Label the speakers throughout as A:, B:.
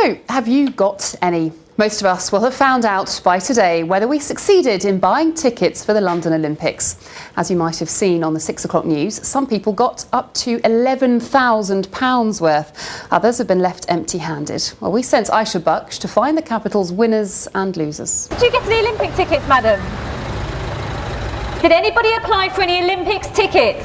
A: So, have you got any? Most of us will have found out by today whether we succeeded in buying tickets for the London Olympics. As you might have seen on the 6 o'clock news, some people got up to £11,000 worth. Others have been left empty-handed. Well, we sent Aisha Baksh to find the capital's winners and losers.
B: Did you get any Olympic tickets, madam? Did anybody apply for any Olympics tickets?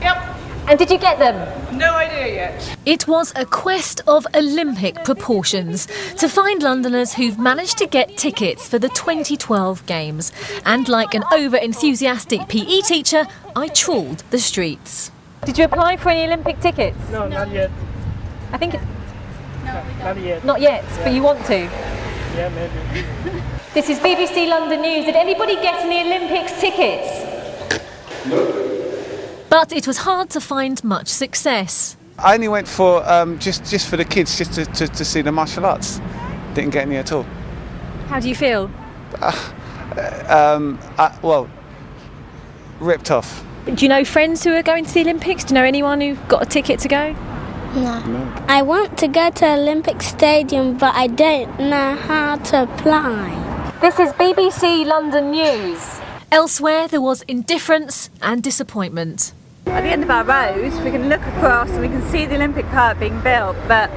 C: Yep.
B: And did you get them?
C: No idea yet.
D: It was a quest of Olympic proportions to find Londoners who've managed to get tickets for the 2012 Games. And like an over-enthusiastic PE teacher, I trawled the streets.
B: Did you apply for any Olympic tickets?
E: No, not yet.
B: I think it's...
E: Not yet.
B: Not yet, but you want to?
E: Yeah, maybe.
B: This is BBC London News. Did anybody get any Olympics tickets?
D: But it was hard to find much success.
F: I only went for just for the kids, just to see the martial arts. Didn't get any at all.
D: How do you feel?
F: Well, ripped off.
D: Do you know friends who are going to the Olympics? Do you know anyone who got a ticket to go?
G: No. I want to go to Olympic Stadium, but I don't know how to apply.
B: This is BBC London News.
D: Elsewhere, there was indifference and disappointment.
H: At the end of our road, we can look across and we can see the Olympic Park being built, but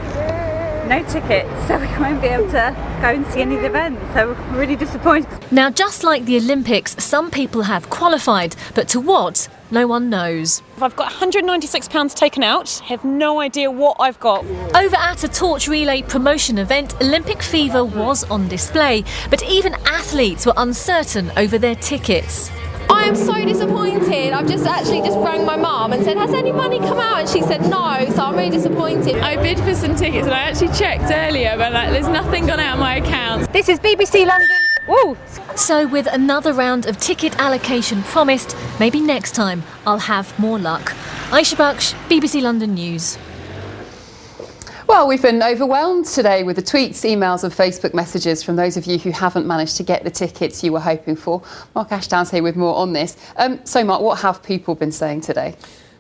H: no tickets, so we won't be able to go and see any of the events, so we're really disappointed.
D: Now, just like the Olympics, some people have qualified, but to what, no one knows.
I: I've got £196 taken out, have no idea what I've got.
D: Over at a torch relay promotion event, Olympic fever was on display, but even athletes were uncertain over their tickets.
J: I am so disappointed. I've just rang my mum and said, has any money come out? And she said no, so I'm really disappointed.
K: I bid for some tickets and I actually checked earlier, but there's nothing gone out of my account.
B: This is BBC London. Woo!
D: So with another round of ticket allocation promised, maybe next time I'll have more luck. Aisha Baksh, BBC London News.
A: Well, we've been overwhelmed today with the tweets, emails and Facebook messages from those of you who haven't managed to get the tickets you were hoping for. Mark Ashdown's here with more on this. So, Mark, what have people been saying today?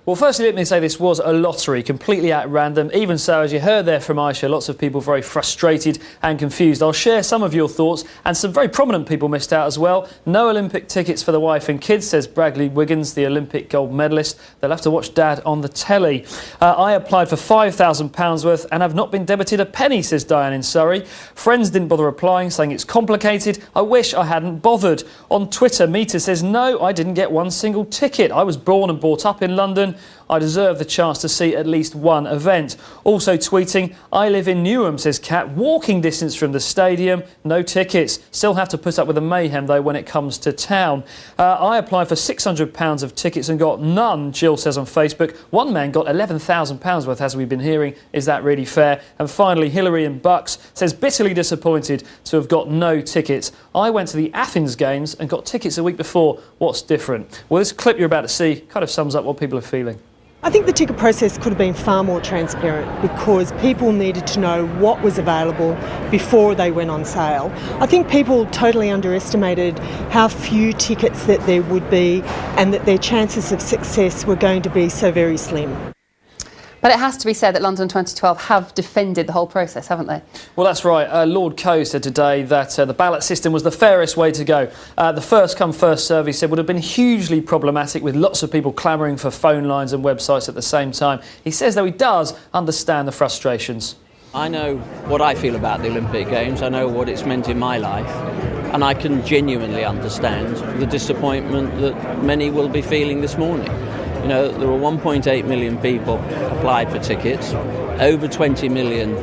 L: Well, firstly, let me say this was a lottery, completely at random. Even so, as you heard there from Aisha, lots of people very frustrated and confused. I'll share some of your thoughts, and some very prominent people missed out as well. No Olympic tickets for the wife and kids, says Bradley Wiggins, the Olympic gold medalist. They'll have to watch Dad on the telly. I applied for £5,000 worth and have not been debited a penny, says Diane in Surrey. Friends didn't bother applying, saying it's complicated. I wish I hadn't bothered. On Twitter, Meta says, no, I didn't get one single ticket. I was born and brought up in London. I deserve the chance to see at least one event. Also tweeting, I live in Newham, says Kat, walking distance from the stadium, no tickets. Still have to put up with the mayhem, though, when it comes to town. I applied for £600 of tickets and got none, Jill says on Facebook. One man got £11,000 worth, as we've been hearing. Is that really fair? And finally, Hillary in Bucks says, bitterly disappointed to have got no tickets. I went to the Athens Games and got tickets a week before. What's different? Well, this clip you're about to see kind of sums up what people are feeling.
M: I think the ticket process could have been far more transparent because people needed to know what was available before they went on sale. I think people totally underestimated how few tickets that there would be and that their chances of success were going to be so very slim.
A: But it has to be said that London 2012 have defended the whole process, haven't they?
L: Well, that's right. Lord Coe said today that the ballot system was the fairest way to go. The first come, first serve, he said, would have been hugely problematic with lots of people clamouring for phone lines and websites at the same time. He says, though, he does understand the frustrations.
N: I know what I feel about the Olympic Games. I know what it's meant in my life. And I can genuinely understand the disappointment that many will be feeling this morning. You know, there were 1.8 million people applied for tickets. Over 20 million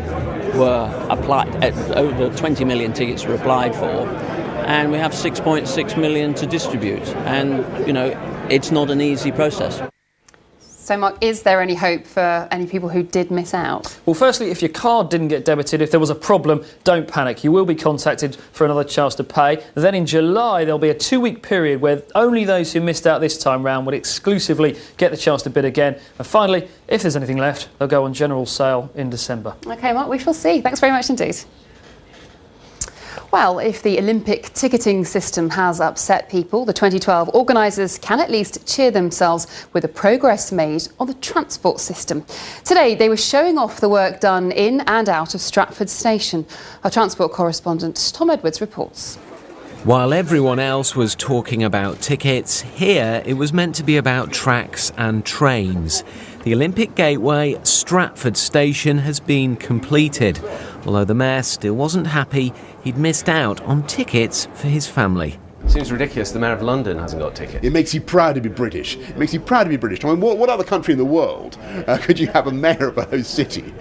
N: were applied. Over 20 million tickets were applied for, and we have 6.6 million to distribute. And you know, it's not an easy process.
A: So, Mark, is there any hope for any people who did miss out?
L: Well, firstly, if your card didn't get debited, if there was a problem, don't panic. You will be contacted for another chance to pay. Then in July, there'll be a 2-week period where only those who missed out this time round would exclusively get the chance to bid again. And finally, if there's anything left, they'll go on general sale in December.
A: OK, Mark, we shall see. Thanks very much indeed. Well, if the Olympic ticketing system has upset people, the 2012 organisers can at least cheer themselves with the progress made on the transport system. Today, they were showing off the work done in and out of Stratford Station. Our transport correspondent Tom Edwards reports.
O: While everyone else was talking about tickets, here it was meant to be about tracks and trains. The Olympic Gateway, Stratford Station, has been completed, although the Mayor still wasn't happy he'd missed out on tickets for his family.
P: Seems ridiculous the Mayor of London hasn't got tickets.
Q: It makes you proud to be British. It makes you proud to be British. I mean, what other country in the world could you have a mayor of a host city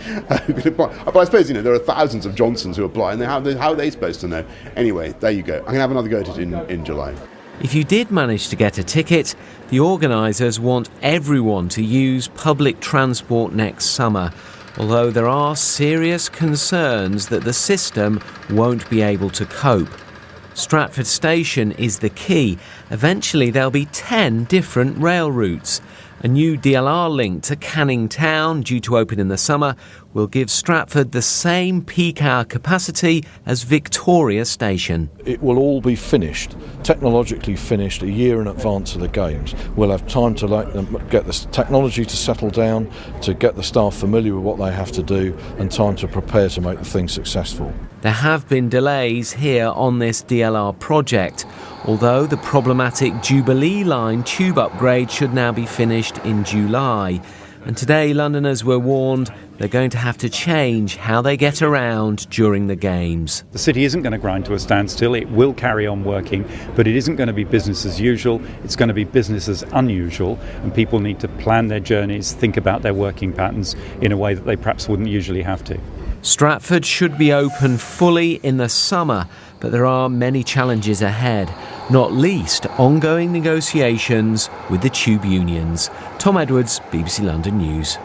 Q: who could apply? But I suppose, there are thousands of Johnsons who apply, and how are they supposed to know? Anyway, there you go. I'm going to have another go at it in July.
O: If you did manage to get a ticket, the organisers want everyone to use public transport next summer, although there are serious concerns that the system won't be able to cope. Stratford Station is the key. Eventually there'll be 10 different rail routes. A new DLR link to Canning Town, due to open in the summer, will give Stratford the same peak hour capacity as Victoria Station.
R: It will all be finished, technologically finished, a year in advance of the Games. We'll have time to let them get the technology to settle down, to get the staff familiar with what they have to do, and time to prepare to make the thing successful.
O: There have been delays here on this DLR project, although the problematic Jubilee line tube upgrade should now be finished in July. And today Londoners were warned they're going to have to change how they get around during the Games.
S: The city isn't going to grind to a standstill. It will carry on working, but it isn't going to be business as usual. It's going to be business as unusual, and people need to plan their journeys, think about their working patterns in a way that they perhaps wouldn't usually have to.
O: Stratford should be open fully in the summer, but there are many challenges ahead, not least ongoing negotiations with the tube unions. Tom Edwards, BBC London News.